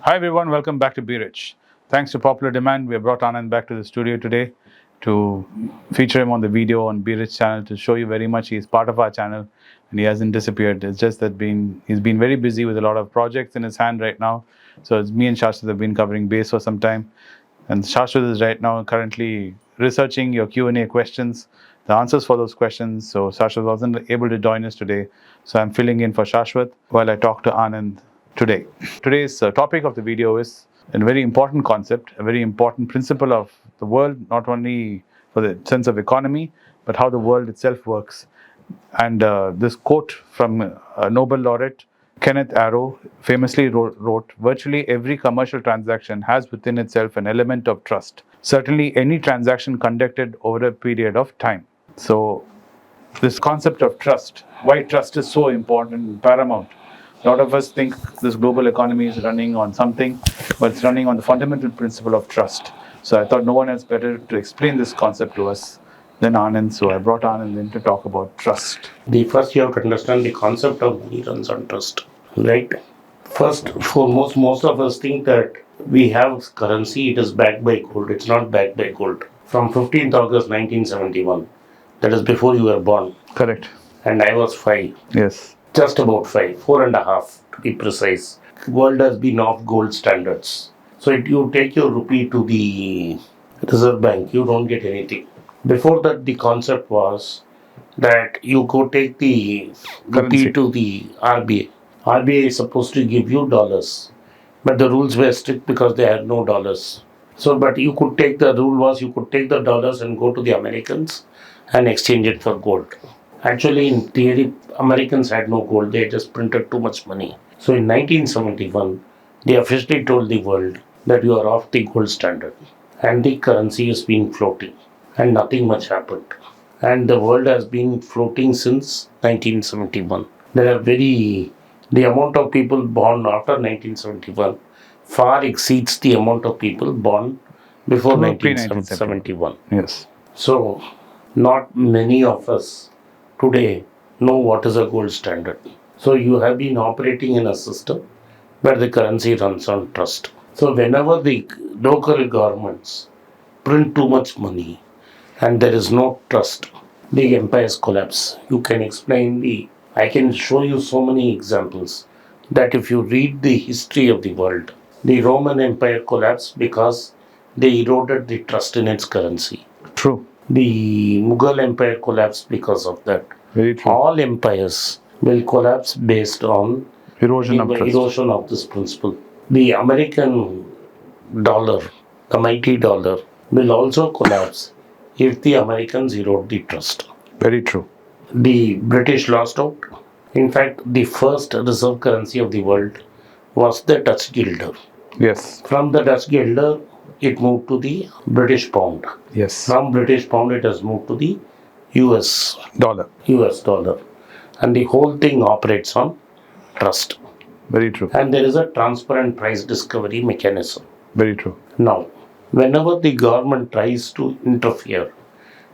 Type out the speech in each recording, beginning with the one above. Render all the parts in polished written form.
Hi everyone, welcome back to Be Rich. Thanks to popular demand, we have brought Anand back to the studio today to feature him on the video on Be Rich channel to show you very much he's part of our channel and he hasn't disappeared. It's just that he's been very busy with a lot of projects in his hand right now. So it's me and Shashwat have been covering base for some time. And Shashwat is right now currently researching your Q&A questions, the answers for those questions. So Shashwat wasn't able to join us today. So I'm filling in for Shashwat while I talk to Anand today. Today's topic of the video is a very important concept, a very important principle of the world, not only for the sense of economy, but how the world itself works. And this quote from a Nobel laureate, Kenneth Arrow, famously wrote, virtually every commercial transaction has within itself an element of trust. Certainly, any transaction conducted over a period of time. So, this concept of trust, why trust is so important and paramount. A lot of us think this global economy is running on something, but it's running on the fundamental principle of trust. So I thought no one else better to explain this concept to us than Anand. So I brought Anand in to talk about trust. The first you have to understand the concept of money runs on trust, right? First, foremost, most of us think that we have currency, it is backed by gold. It's not backed by gold. From 15th August 1971, that is before you were born, Correct. and I was 5, Yes. just about 5, 4.5 to be precise. World has been off gold standards. So if you take your rupee to the Reserve Bank, you don't get anything. Before that, the concept was that you go take the Currency. rupee to the RBA. RBA is supposed to give you dollars, but the rules were strict because they had no dollars. So, but you could take the rule was you could take the dollars and go to the Americans and exchange it for gold. Actually, in theory, Americans had no gold; they just printed too much money. So, in 1971, they officially told the world that you are off the gold standard, and the currency has been floating, and nothing much happened, and the world has been floating since 1971. There are the amount of people born after 1971 far exceeds the amount of people born before Pre-1971. 1971. Yes. So, not many of us today know what is a gold standard. So, you have been operating in a system where the currency runs on trust. So, whenever the local governments print too much money, and there is no trust, the empires collapse. You can explain I can show you so many examples that if you read the history of the world, the Roman Empire collapsed because they eroded the trust in its currency. True. The Mughal Empire collapsed because of that. Very true. All empires will collapse based on Erosion of trust. erosion of this principle. The American dollar, the mighty dollar, will also collapse if the Americans erode the trust. Very true. The British lost out. In fact, the first reserve currency of the world was the Dutch guilder. Yes. From the Dutch guilder, it moved to the British pound. Yes. From British pound, it has moved to the US Dollar. US dollar. And the whole thing operates on trust. Very true. And there is a transparent price discovery mechanism. Very true. Now, whenever the government tries to interfere,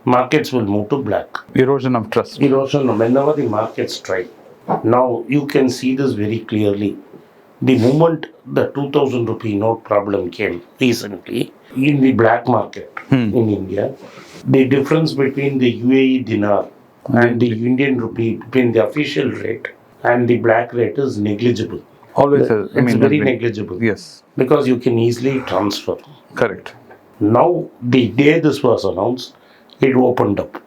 markets will move to black. Erosion of trust. Erosion, whenever the markets try. Now, you can see this very clearly. The moment the 2000 rupee note problem came recently in the black market in India, the difference between the UAE dinar and the Indian rupee, between the official rate and the black rate, is negligible. Always. It's very negligible. Yes. Because you can easily transfer. Correct. Now, the day this was announced, it opened up.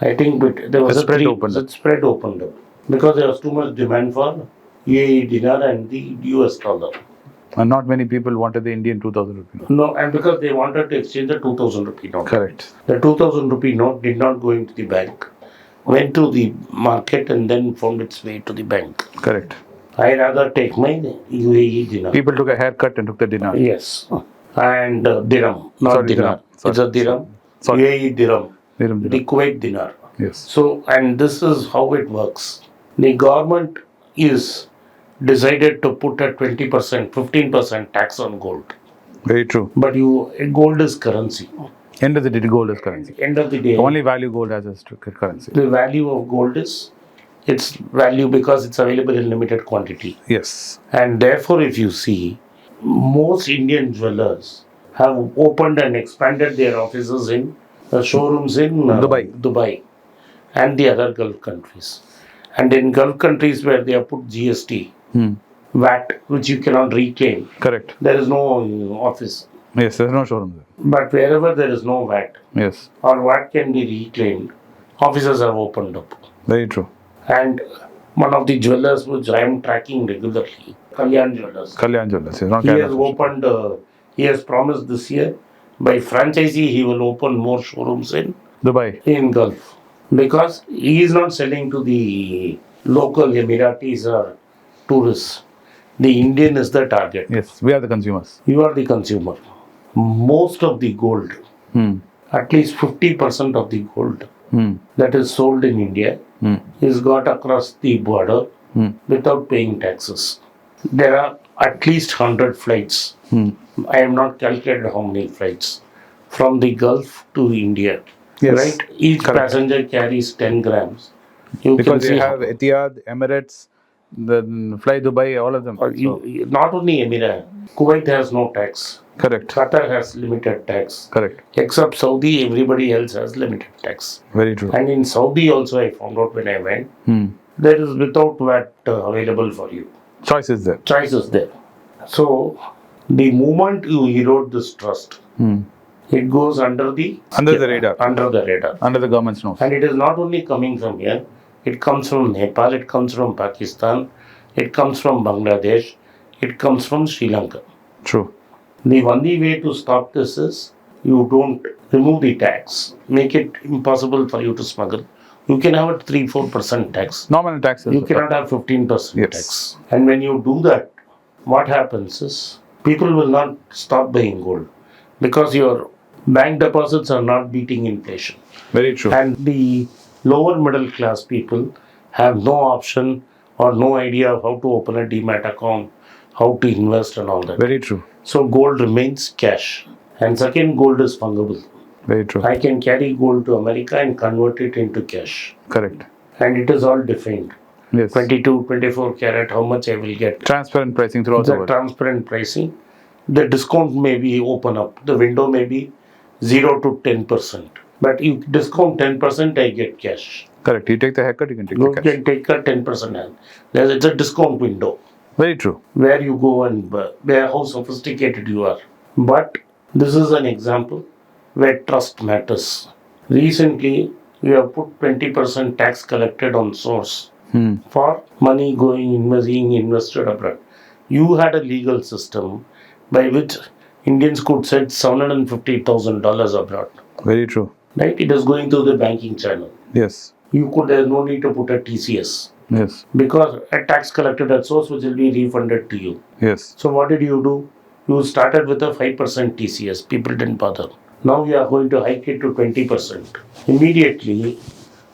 I think there was spread opened up. spread opened up because there was too much demand for UAE dinar and the US dollar. And not many people wanted the Indian 2000 rupee note. No, and because they wanted to exchange the 2000 rupee note. Correct. The 2000 rupee note did not go into the bank, went to the market and then found its way to the bank. Correct. I rather take my UAE dinar. People took a haircut and took the dinar. Yes. And dirham, not Sorry, dinar. dirham. Sorry. It's a dirham. Sorry. UAE dirham. Dirham. The Kuwait dinar. Yes. So, and this is how it works. The government is decided to put a 20%, 15% tax on gold. Very true. But gold is currency. End of the day, gold is currency. End of the day, The only value gold has is currency. the value of gold is its value because it's available in limited quantity. Yes. And therefore, if you see, most Indian jewelers have opened and expanded their offices in showrooms in Dubai and the other Gulf countries. And in Gulf countries where they have put GST, VAT, which you cannot reclaim, Correct. there is no office. Yes, there's no showroom there. But wherever there is no VAT Yes, or VAT can be reclaimed, offices have opened up. very true. And one of the jewelers which I am tracking regularly, Kalyan Jewelers, Kalyan Jewellers, yes, not he has Kalyan. opened, he has promised this year by franchisee he will open more showrooms Dubai. in Gulf because he is not selling to the local Emiratis or tourists. The Indian is the target. Yes, we are the consumers. You are the consumer. Most of the gold, at least 50% of the gold that is sold in India is got across the border without paying taxes. There are at least 100 flights. I have not calculated how many flights from the Gulf to India. Yes. Right? Each Correct. passenger carries 10 grams. You Because can you see have Etihad, Emirates, the Fly Dubai, all of them. not only Emirates, Kuwait has no tax. Correct. Qatar has limited tax. Correct. Except Saudi, everybody else has limited tax. Very true. And in Saudi also, I found out when I went, there is without VAT available for you. Choice is there. Choice is there. So, the moment you erode this trust, it goes under the radar. Under the radar. Under the government's nose. And it is not only coming from here, it comes from Nepal, it comes from Pakistan, it comes from Bangladesh, it comes from Sri Lanka. True. The only way to stop this is you don't remove the tax, make it impossible for you to smuggle. You can have a 3-4% tax. Nominal taxes. You cannot have 15% Yes. tax. And when you do that, what happens is people will not stop buying gold because your bank deposits are not beating inflation. Very true. And the lower middle class people have no option or no idea of how to open a demat account, how to invest and all that. Very true. So gold remains cash. And second, gold is fungible. Very true. I can carry gold to America and convert it into cash. Correct. And it is all defined. Yes. 22, 24 carat, how much I will get. Transparent pricing throughout the The world. transparent pricing. The discount may be open up. The window may be 0 to 10%. But you discount 10%, I get cash. Correct. You take the haircut, you can take You the cash. can take a 10%. It's a discount window Very true. where you go and where how sophisticated you are. But this is an example where trust matters. Recently, we have put 20% tax collected on source for money being invested abroad. You had a legal system by which Indians could send $750,000 abroad. Very true. Right? It is going through the banking channel. Yes. There's no need to put a TCS Yes. because a tax collected at source which will be refunded to you. Yes. So what did you do? You started with a 5% TCS. People didn't bother. Now we are going to hike it to 20%. Immediately,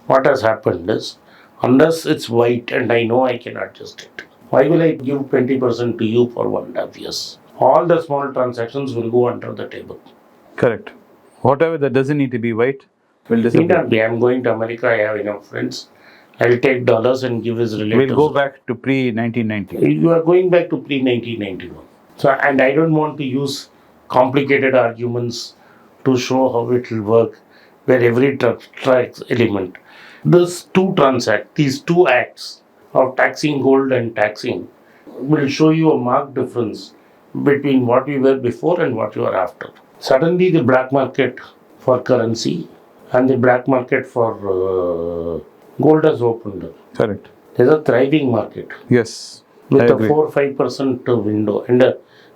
what has happened is, unless it's white and I know I can adjust it, why will I give 20% to you for 1.5 years? All the small transactions will go under the table. Correct. Whatever that doesn't need to be white will disappear. I'm going to America. I have enough friends. I'll take dollars and give his relatives. We'll go back to pre-1990. You are going back to pre-1991. So, and I don't want to use complicated arguments to show how it will work, where every tracks element. These two acts of taxing gold and taxing will show you a marked difference between what we were before and what you are after. Suddenly, the black market for currency and the black market for gold has opened up. Correct. There's a thriving market Yes. with I a agree. 4-5% window, and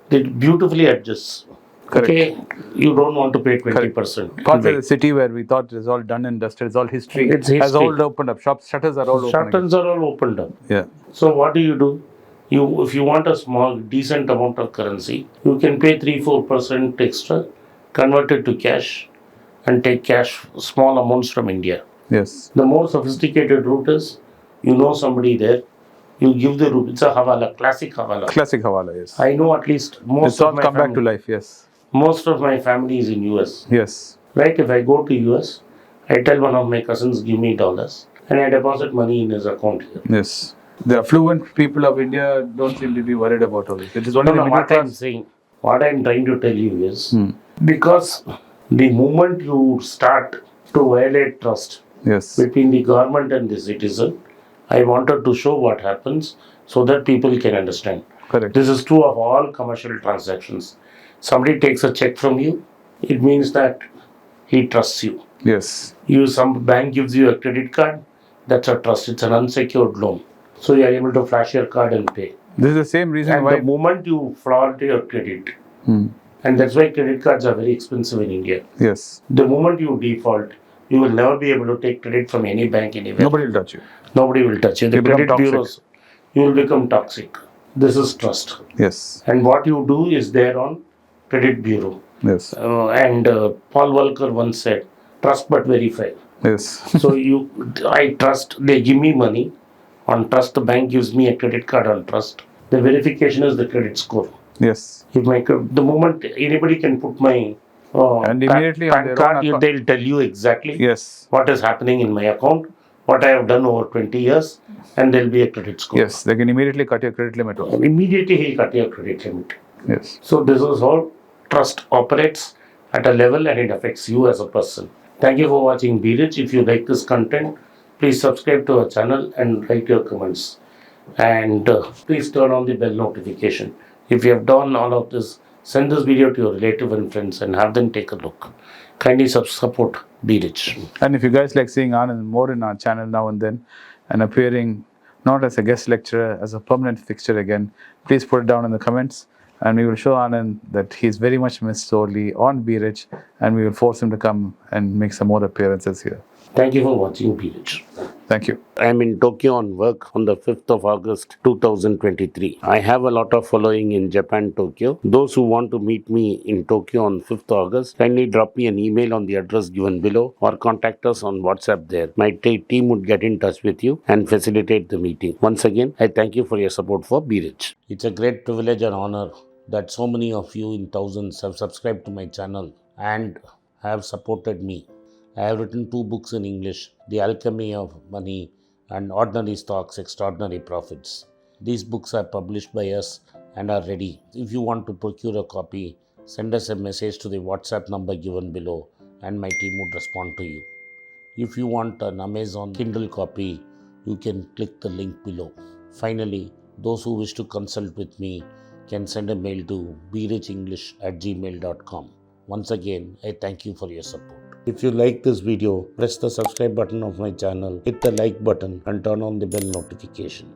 it beautifully adjusts. Correct. Okay, you don't want to pay 20%. Parts of the city where we thought it was all done and dusted, it's all history, It's has history. all opened up. Shops, shutters are all open. again. Shutters are all opened up. Yeah. So what do? If you want a small, decent amount of currency, you can pay 3-4% extra, convert it to cash, and take cash small amounts from India. Yes. The more sophisticated route is, you know somebody there, you give the route. It's a hawala, classic hawala. Classic Hawala, yes. I know at least most It's all of my come back to family. life, yes. Most of my family is in US. Yes. Right? If I go to US, I tell one of my cousins, give me dollars, and I deposit money in his account here. Yes. The affluent people of India don't seem to be worried about all this. It is only No, the no, middle what I'm class. saying, what I'm trying to tell you is because the moment you start to violate trust Yes. between the government and the citizen, I wanted to show what happens so that people can understand. Correct. This is true of all commercial transactions. Somebody takes a check from you, it means that he trusts you. Yes. Some bank gives you a credit card, that's a trust. It's an unsecured loan. So you are able to flash your card and pay. This is the same reason And why. the moment you flaunt your credit, and that's why credit cards are very expensive in India. Yes. The moment you default, you will never be able to take credit from any bank anywhere. Nobody will touch you. Nobody will touch you. The You become credit toxic. bureaus, you will become toxic. This is trust. Yes. And what you do is there on credit bureau. Yes. And Paul Volcker once said, trust but verify. Yes. So I trust, they give me money. On trust, the bank gives me a credit card on trust. The verification is the credit score. Yes. If the moment anybody can put my And immediately on PAN their card, own account. they'll tell you exactly Yes. what is happening in my account, what I have done over 20 years, and there'll be a credit score. Yes. They can immediately cut your credit limit off. And immediately he'll cut your credit limit. Yes. So this is how trust operates at a level and it affects you as a person. Thank you for watching Be Rich. If you like this content, please subscribe to our channel and write your comments. And please turn on the bell notification. If you have done all of this, send this video to your relative and friends and have them take a look. Kindly support Be Rich. And if you guys like seeing Anand more in our channel now and then, and appearing not as a guest lecturer, as a permanent fixture again, please put it down in the comments. And we will show Anand that he's very much missed sorely on Be Rich, and we will force him to come and make some more appearances here. Thank you for watching Be Rich. Thank you. I am in Tokyo on work on the 5th of August 2023. I have a lot of following in Japan, Tokyo. Those who want to meet me in Tokyo on 5th August, kindly drop me an email on the address given below or contact us on WhatsApp there. My team would get in touch with you and facilitate the meeting. Once again, I thank you for your support for Be Rich. It's a great privilege and honor that so many of you in thousands have subscribed to my channel and have supported me. I have written 2 books in English, The Alchemy of Money and Ordinary Stocks, Extraordinary Profits. These books are published by us and are ready. If you want to procure a copy, send us a message to the WhatsApp number given below and my team would respond to you. If you want an Amazon Kindle copy, you can click the link below. Finally, those who wish to consult with me can send a mail to berichenglish@gmail.com. Once again, I thank you for your support. If you like this video, press the subscribe button of my channel, hit the like button and turn on the bell notification.